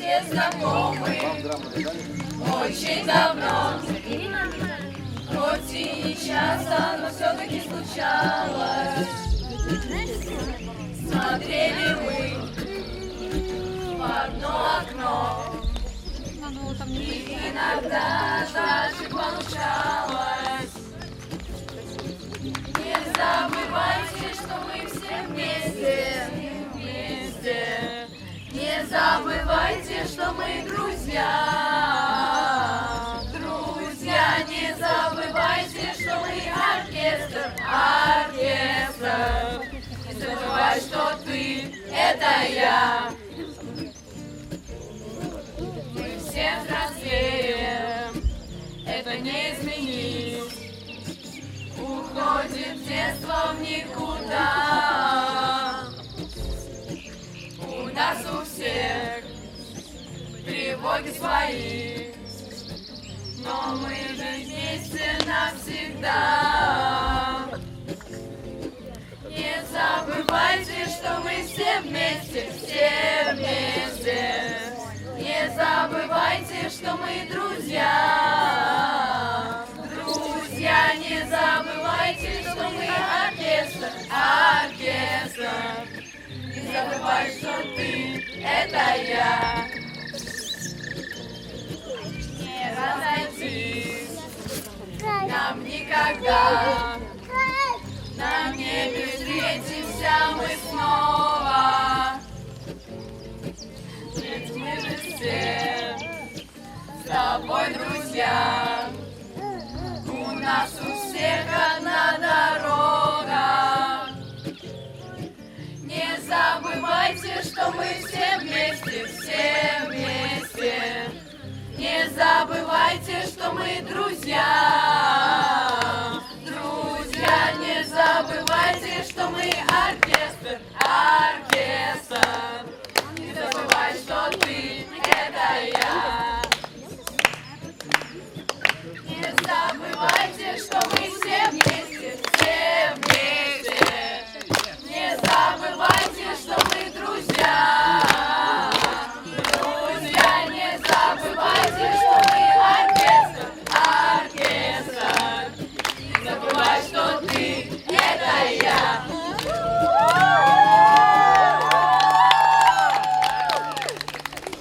все знакомы очень давно. Хоть и не часто, но все-таки случалось. Смотрели мы в одно окно, и иногда даже получалось. Не забывайте, что мы все вместе, вместе. Не забывайте, что мы друзья, друзья. Не забывайте, что мы оркестр, оркестр. Не забывай, что ты — это я. Мы все взрослеем, это не изменить. Уходит детство в никуда. У нас у всех тревоги свои, но мы же вместе навсегда. Не забывайте, что мы все вместе, все вместе. Не забывайте, что мы друзья, друзья. Не забывайте, что мы оркестр, оркестр. Не забывай, что ты — это я. Не разойтись нам никогда. На небе встретимся мы снова. Ведь мы же все с тобой друзья. У нас у всех одна дорога. Не забывайте, что мы все вместе, все вместе. Не забывайте, что мы друзья, друзья. Не забывайте, что мы оркестр, оркестр. Не забывай, что ты — это я. Не забывай.